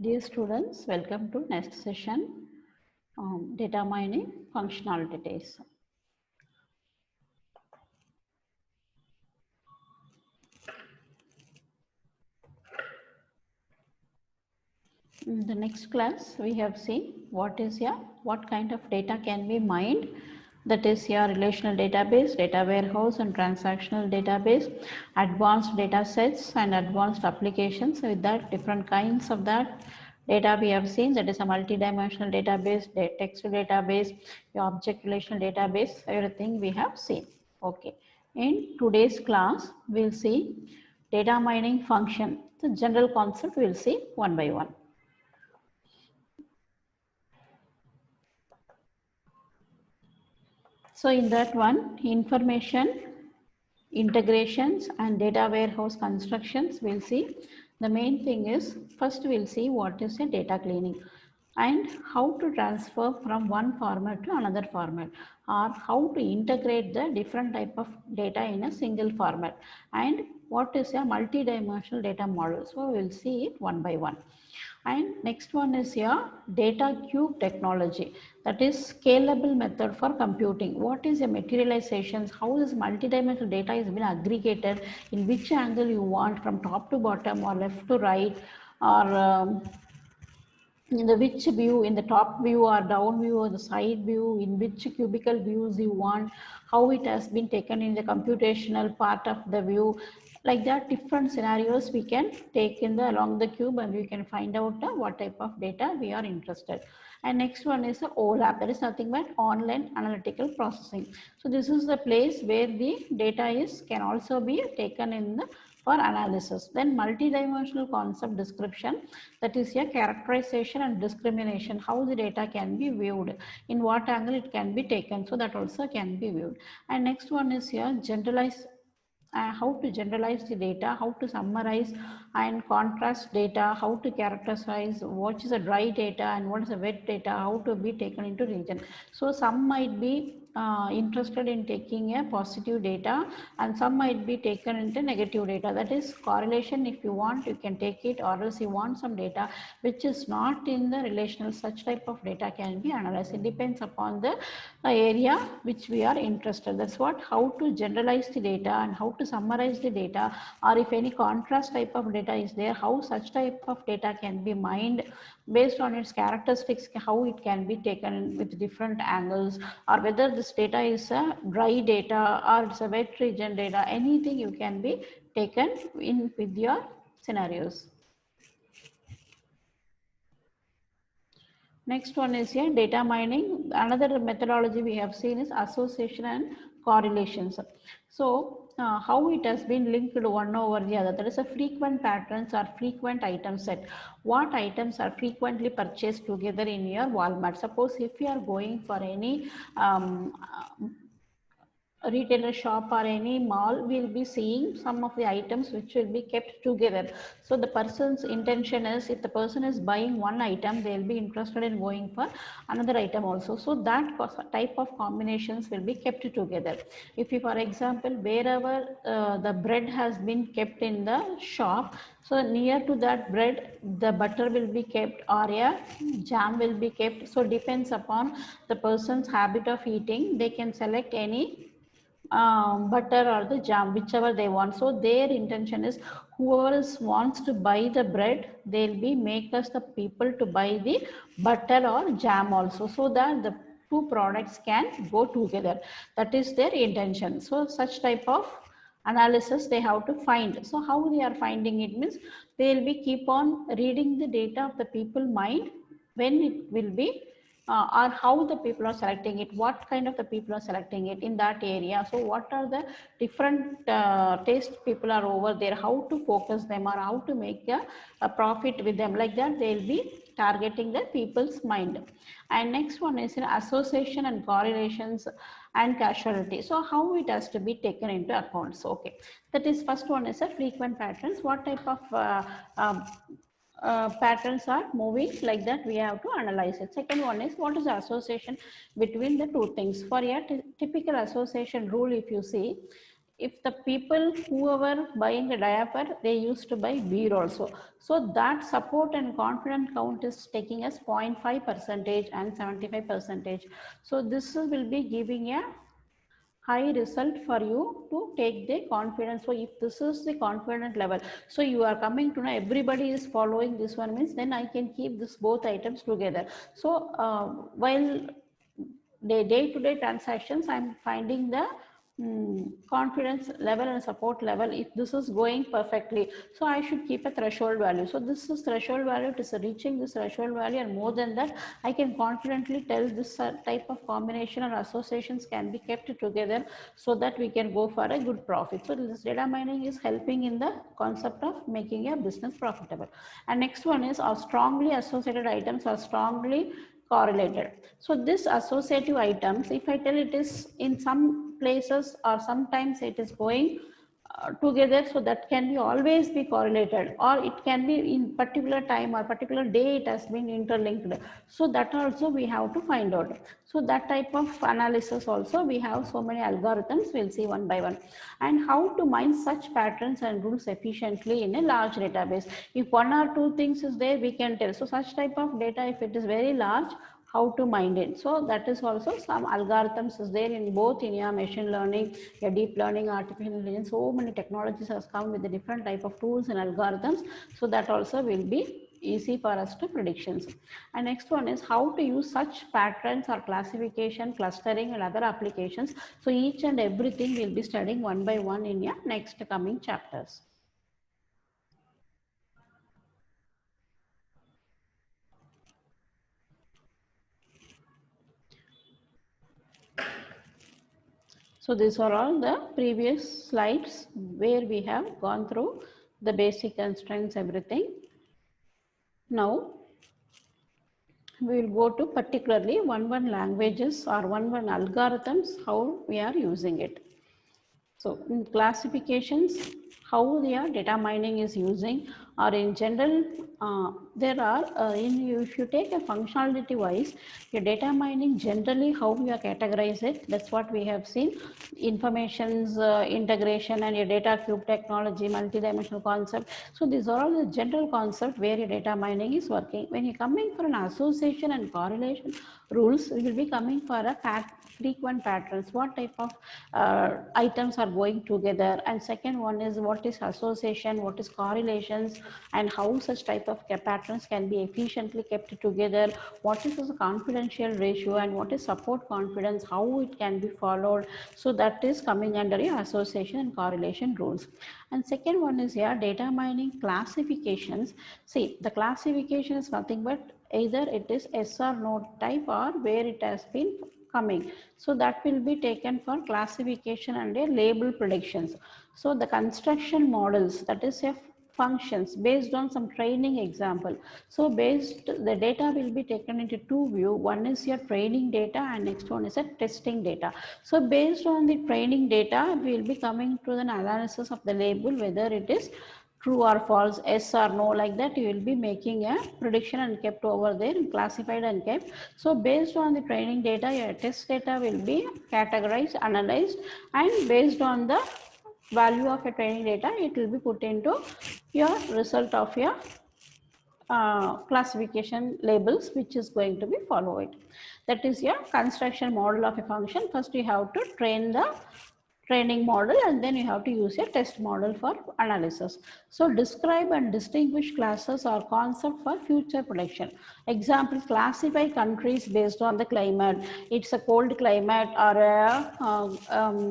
Dear students, welcome to next session, data mining functionalities. In the next class, we have seen what kind of data can be mined. That is your relational database, data warehouse, and transactional database, advanced data sets, and advanced applications. With that, different kinds of that data we have seen. That is a multi-dimensional database, text database, your object relational database. Everything we have seen. Okay. In today's class, we'll see data mining function. The general concept we'll see one by one. So in that one, information integrations and data warehouse constructions, we'll see. The main thing is, first we'll see what is a data cleaning and how to transfer from one format to another format, or how to integrate the different type of data in a single format, and what is a multi-dimensional data model. So we'll see it one by one. And next one is your data cube technology, that is scalable method for computing. What is a materialization? How is multidimensional data is been aggregated, in which angle you want, from top to bottom or left to right, or in the which view, in the top view or down view or the side view, in which cubical views you want, how it has been taken in the computational part of the view. Like that, different scenarios we can take in the along the cube, and we can find out what type of data we are interested. And next one is the OLAP, that is nothing but online analytical processing. So this is the place where the data is can also be taken in the for analysis. Then multidimensional concept description, that is a characterization and discrimination, how the data can be viewed, in what angle it can be taken, so that also can be viewed. And next one is here generalize, how to generalize the data, how to summarize and contrast data, how to characterize what is a dry data and what is a wet data, how to be taken into region. So some might be interested in taking a positive data, and some might be taken into negative data. That is correlation. If you want, you can take it, or else you want some data which is not in the relational, such type of data can be analyzed. It depends upon the area which we are interested. That's what, how to generalize the data and how to summarize the data, or if any contrast type of data is there, how such type of data can be mined based on its characteristics, how it can be taken with different angles, or whether this data is a dry data or it's a wet region data, anything you can be taken in with your scenarios. Next one is here data mining. Another methodology we have seen is association and correlations. So how it has been linked one over the other. There is a frequent patterns or frequent item set. What items are frequently purchased together in your Walmart? Suppose if you are going for any retailer shop or any mall, will be seeing some of the items which will be kept together. So the person's intention is, if the person is buying one item, they will be interested in going for another item also. So that type of combinations will be kept together. If you, for example, wherever the bread has been kept in the shop, so near to that bread, the butter will be kept, or a jam will be kept. So depends upon the person's habit of eating, they can select any butter or the jam, whichever they want. So their intention is, whoever wants to buy the bread, they'll be make us the people to buy the butter or jam also, so that the two products can go together. That is their intention. So such type of analysis they have to find. So how they are finding it means, they'll be keep on reading the data of the people mind, when it will be or how the people are selecting it, what kind of the people are selecting it in that area. So what are the different taste people are over there, how to focus them, or how to make a profit with them. Like that, they'll be targeting the people's mind. And next one is in association and correlations and causality. So how it has to be taken into account. So okay, that is first one is a frequent patterns. What type of patterns are moving, like that we have to analyze it. Second one is, what is the association between the two things. For a typical association rule, if you see, if the people whoever buying a diaper, they used to buy beer also. So that support and confidence count is taking as 0.5 percentage and 75 percentage. So this will be giving a high result for you to take the confidence. So if this is the confident level, so you are coming to know everybody is following this one means, then I can keep this both items together. So while the day-to-day transactions, I'm finding the confidence level and support level, if this is going perfectly, so I should keep a threshold value. So this is threshold value, it is reaching this threshold value, and more than that I can confidently tell this type of combination or associations can be kept together so that we can go for a good profit. So this data mining is helping in the concept of making a business profitable. And next one is, our strongly associated items are strongly correlated. So this associative items, if I tell it is in some places or sometimes it is going together, so that can be always be correlated, or it can be in particular time or particular day it has been interlinked. So that also we have to find out. So that type of analysis also we have so many algorithms, we'll see one by one. And how to mine such patterns and rules efficiently in a large database. If one or two things is there, we can tell. So such type of data, if it is very large, how to mine it. So that is also some algorithms is there in both in your machine learning, your deep learning, artificial intelligence. So many technologies has come with the different type of tools and algorithms. So that also will be easy for us to predictions. And next one is how to use such patterns or classification, clustering and other applications. So each and everything we'll be studying one by one in your next coming chapters. So these are all the previous slides where we have gone through the basic constraints, everything. Now we will go to particularly one languages or one algorithms, how we are using it. So in classifications, how their data mining is using, or in general, there are, if you take a functionality wise, your data mining generally how you categorize it, that's what we have seen. Informations, integration and your data cube technology, multidimensional concept. So these are all the general concept where your data mining is working. When you're coming for an association and correlation rules, we will be coming for a frequent patterns, what type of items are going together, and second one is what is association, what is correlations, and how such type of patterns can be efficiently kept together, what is the confidential ratio, and what is support confidence, how it can be followed. So that is coming under your association and correlation rules. And second one is here data mining classifications. See, the classification is nothing but either it is yes or no type, or where it has been coming. So that will be taken for classification and a label predictions. So the construction models, that is a functions based on some training example. So based, the data will be taken into two view. One is your training data and next one is a testing data. So based on the training data, we will be coming to an analysis of the label, whether it is true or false, yes or no, like that you will be making a prediction and kept over there and classified and kept. So based on the training data, your test data will be categorized, analyzed, and based on the value of your training data, it will be put into your result of your classification labels, which is going to be followed. That is your construction model of a function. First you have to train the training model, and then you have to use a test model for analysis. So describe and distinguish classes or concept for future prediction. Example, classify countries based on the climate. It's a cold climate or a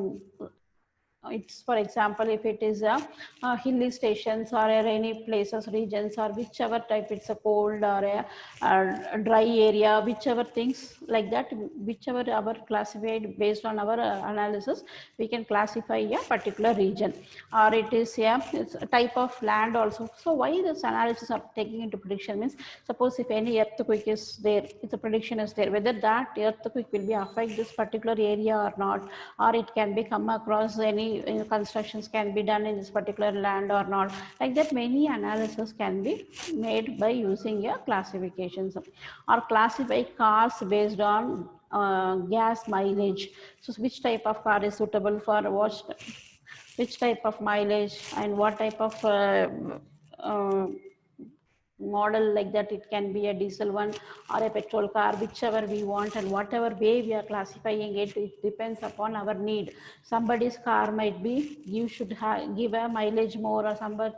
it's, for example, if it is a hilly stations or a rainy places, regions, or whichever type, it's a cold or a dry area, whichever things like that, whichever our classified based on our analysis, we can classify a particular region. Or it is it's a type of land also. So why this analysis are taking into prediction means, suppose if any earthquake is there, if the prediction is there, whether that earthquake will be affect this particular area or not, or it can be come across any constructions can be done in this particular land or not, like that many analysis can be made by using your classifications. Or classify cars based on gas mileage. So which type of car is suitable for what which type of mileage and what type of uh, model, like that it can be a diesel one or a petrol car, whichever we want, and whatever way we are classifying it, it depends upon our need. Somebody's car might be, you should give a mileage more, or somebody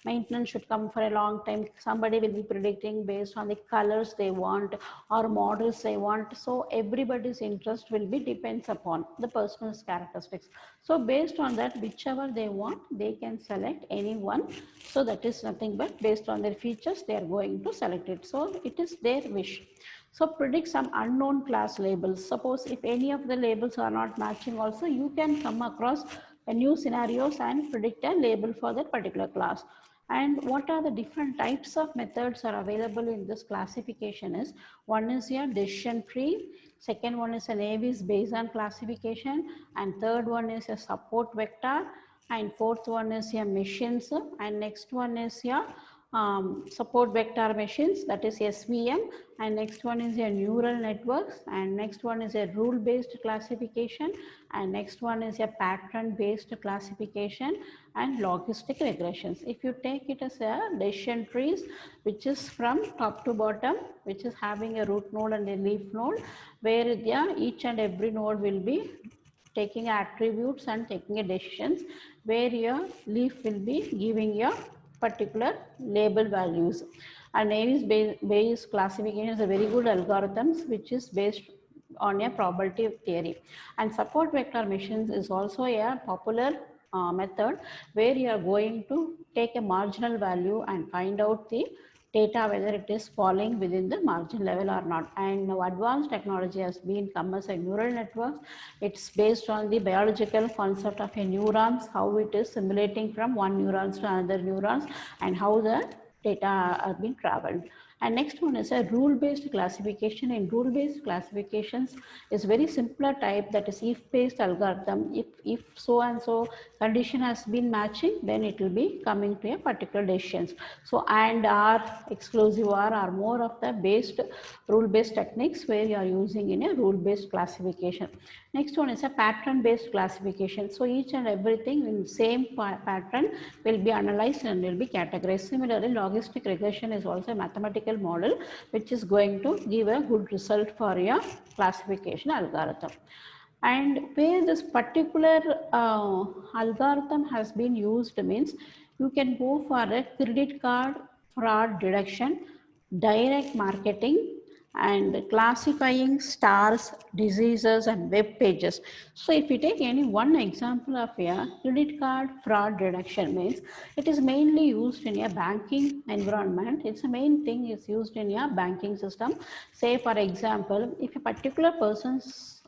maintenance should come for a long time. Somebody will be predicting based on the colors they want or models they want. So everybody's interest will be depends upon the person's characteristics. So based on that, whichever they want, they can select any one. So that is nothing but based on their features, they are going to select it. So it is their wish. So predict some unknown class labels. Suppose if any of the labels are not matching also, you can come across a new scenarios and predict a label for that particular class. And what are the different types of methods are available in this classification is, one is your decision tree, second one is a Navier Bayes classification, and third one is a support vector, and fourth one is your machines, and next one is your support vector machines, that is SVM, and next one is your neural networks, and next one is a rule based classification, and next one is a pattern based classification, and logistic regressions. If you take it as a decision trees, which is from top to bottom, which is having a root node and a leaf node, where each and every node will be taking attributes and taking a decisions, where your leaf will be giving your particular label values. And Navier Bayes classification is a very good algorithms which is based on a probability theory. And support vector machines is also a popular method, where you are going to take a marginal value and find out the data whether it is falling within the margin level or not. And now advanced technology has been come as a neural networks. It's based on the biological concept of a neurons, how it is simulating from one neurons to another neurons, and how the data are being traveled. And next one is a rule-based classification. In rule-based classifications is very simpler type, that is if-based algorithm. If so and so condition has been matching, then it will be coming to a particular decisions. So and are, exclusive are more of the based rule-based techniques, where you are using in a rule-based classification. Next one is a pattern-based classification. So each and everything in same pattern will be analyzed and will be categorized. Similarly, logistic regression is also a mathematical model which is going to give a good result for your classification algorithm. And where this particular algorithm has been used means, you can go for a credit card fraud detection, direct marketing, and classifying stars, diseases, and web pages. So if you take any one example of a credit card fraud detection means, it is mainly used in a banking environment. It's a main thing is used in a banking system. Say for example, if a particular person's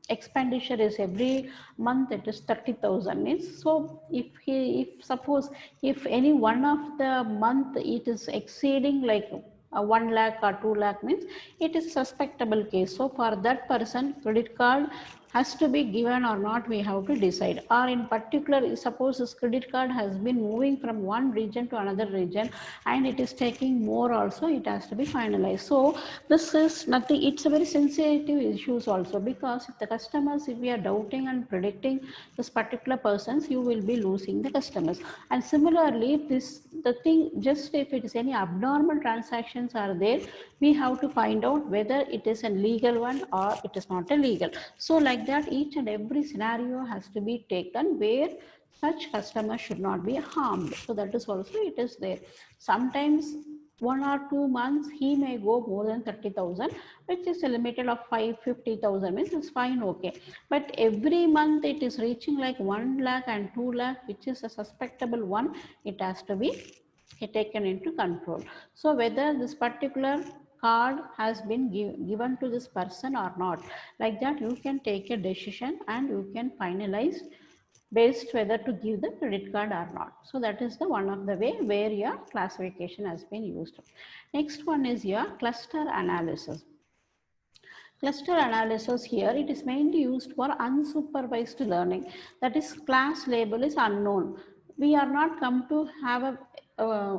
expenditure is every month it is 30,000 means, so if suppose if any one of the month it is exceeding like 1 lakh or 2 lakh means, it is suspectable case. So for that person, credit card has to be given or not, we have to decide. Or in particular, suppose this credit card has been moving from one region to another region and it is taking more also, it has to be finalized. So this is nothing, it's a very sensitive issues also, because if the customers, if we are doubting and predicting this particular persons, you will be losing the customers. And similarly, if the thing, just if it is any abnormal transactions are there, we have to find out whether it is a legal one or it is not a legal. So like that, each and every scenario has to be taken where such customers should not be harmed. So that is also it is there. Sometimes 1 or 2 months he may go more than 30,000, which is a limited of 50,000 means it's fine, okay. But every month it is reaching like 1 lakh and 2 lakh, which is a suspectable one, it has to be taken into control. So whether this particular card has been given to this person or not, like that you can take a decision and you can finalize based whether to give the credit card or not. So that is the one of the way where your classification has been used. Next one is your cluster analysis. Cluster analysis here, it is mainly used for unsupervised learning. That is, class label is unknown. We are not come to have a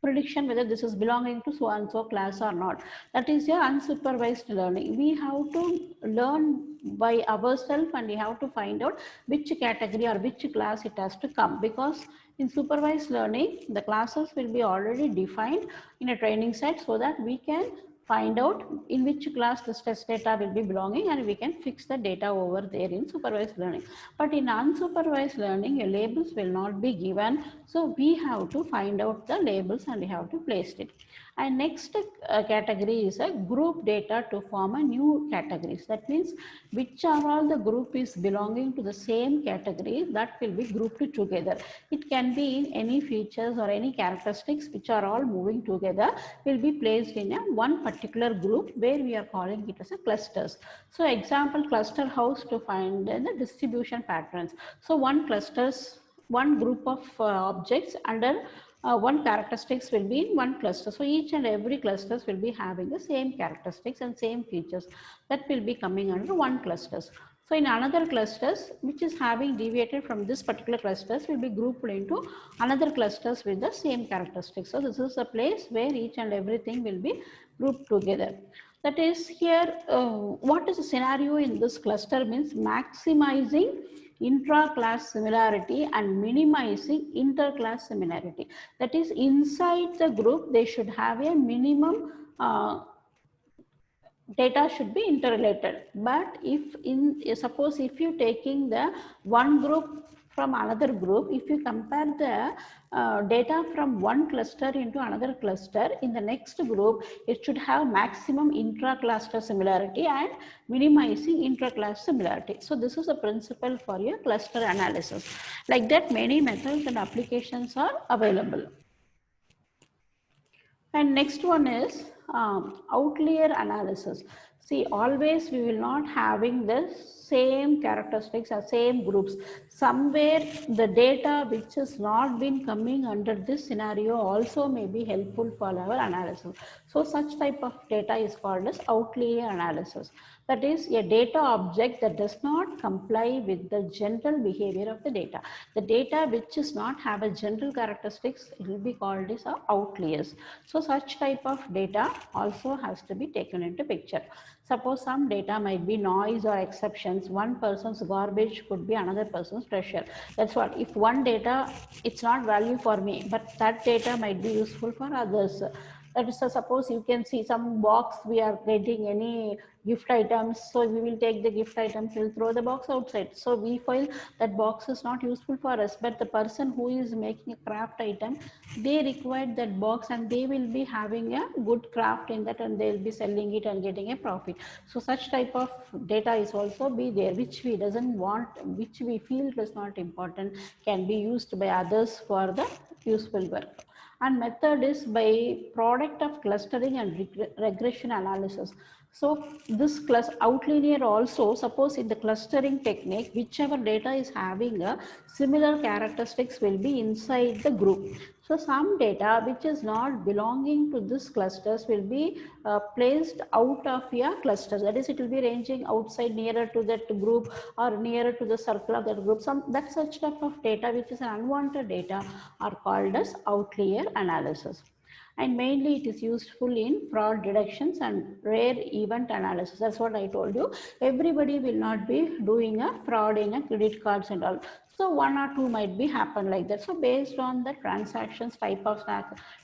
prediction whether this is belonging to so and so class or not. That is your unsupervised learning. We have to learn by ourselves and we have to find out which category or which class it has to come, because in supervised learning the classes will be already defined in a training set so that we can find out in which class this test data will be belonging and we can fix the data over there in supervised learning. But in unsupervised learning, your labels will not be given. So we have to find out the labels and we have to place it. And next category is a group data to form a new categories. That means which are all the group is belonging to the same category that will be grouped together. It can be in any features or any characteristics which are all moving together will be placed in a one particular group where we are calling it as a clusters. So example cluster house to find the distribution patterns. So one group of objects under one characteristics will be in one cluster. So each and every clusters will be having the same characteristics and same features that will be coming under one clusters. So in another clusters which is having deviated from this particular clusters will be grouped into another clusters with the same characteristics. So this is a place where each and everything will be grouped together. That is here, what is the scenario in this cluster means maximizing intra-class similarity and minimizing inter-class similarity. That is, inside the group they should have a minimum data should be interrelated. But if suppose if you taking the one group from another group, if you compare the data from one cluster into another cluster in the next group, it should have maximum intra-cluster similarity and minimizing intra-class similarity. So this is a principle for your cluster analysis. Like that, many methods and applications are available. And next one is outlier analysis. See, always we will not having the same characteristics or same groups. Somewhere the data which has not been coming under this scenario also may be helpful for our analysis. So such type of data is called as outlier analysis. That is a data object that does not comply with the general behavior of the data. The data which does not have a general characteristics, it will be called as outliers. So such type of data also has to be taken into picture. Suppose some data might be noise or exceptions. One person's garbage could be another person's treasure. That's what. If one data, it's not value for me, but that data might be useful for others. That is, suppose you can see some box, we are getting any gift items, so we will take the gift items, we'll throw the box outside. So we feel that box is not useful for us, but the person who is making a craft item, they require that box and they will be having a good craft in that and they'll be selling it and getting a profit. So such type of data is also be there, which we doesn't want, which we feel is not important, can be used by others for the useful work. And method is by product of clustering and regression analysis. So this outlinear also, suppose in the clustering technique, whichever data is having a similar characteristics will be inside the group. So some data which is not belonging to this clusters will be placed out of your clusters. That is, it will be ranging outside nearer to that group or nearer to the circle of that group. That such type of data which is unwanted data are called as outlier analysis. And mainly it is useful in fraud detections and rare event analysis. That's what I told you. Everybody will not be doing a fraud in a credit cards and all. So one or two might be happen like that. So based on the transactions, type of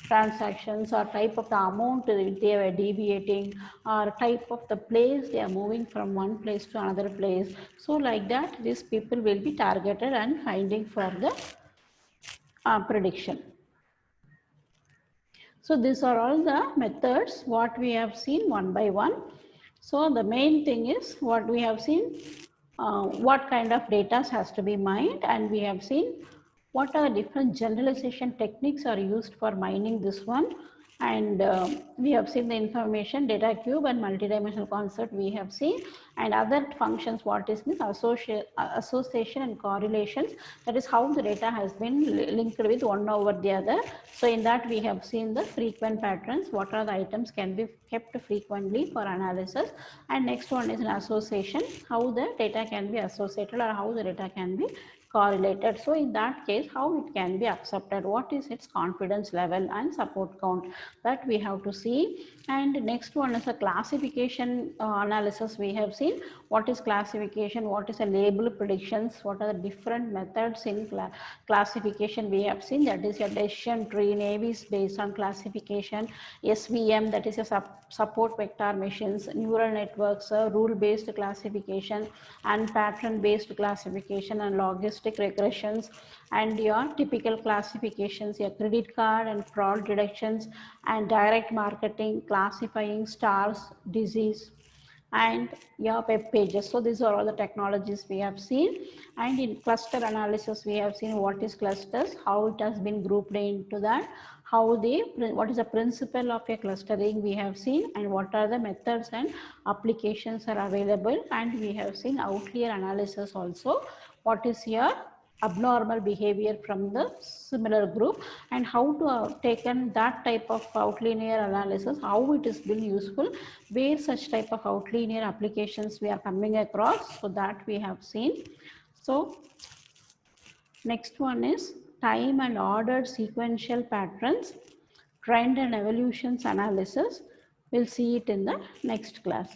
transactions or type of the amount they were deviating or type of the place they are moving from one place to another place. So like that, these people will be targeted and finding for the prediction. So these are all the methods what we have seen one by one. So the main thing is what we have seen, what kind of data has to be mined, and we have seen what are the different generalization techniques are used for mining this one. And we have seen the information, data cube and multidimensional concept we have seen, and other functions what is this association and correlations, that is how the data has been linked with one over the other. So in that we have seen the frequent patterns, what are the items can be kept frequently for analysis, and next one is an association, how the data can be associated or how the data can be correlated. So in that case, how it can be accepted, what is its confidence level and support count, that we have to see. And next one is a classification analysis. We have seen what is classification, what is a label predictions, what are the different methods in classification. We have seen that is a decision tree, navies based on classification, SVM, that is a support vector machines, neural networks, rule based classification, and pattern based classification, and logistic regressions, and your typical classifications, your credit card and fraud deductions, and direct marketing, classifying stars, disease, and your web pages. So these are all the technologies we have seen. And in cluster analysis, we have seen what is clusters, how it has been grouped into that, what is the principle of a clustering we have seen, and what are the methods and applications are available. And we have seen outlier analysis also, what is your abnormal behavior from the similar group, and how to taken that type of outlier analysis, how it has been useful, where such type of outlier applications we are coming across. So that we have seen. So next one is time and ordered sequential patterns, trend and evolutions analysis. We'll see it in the next class.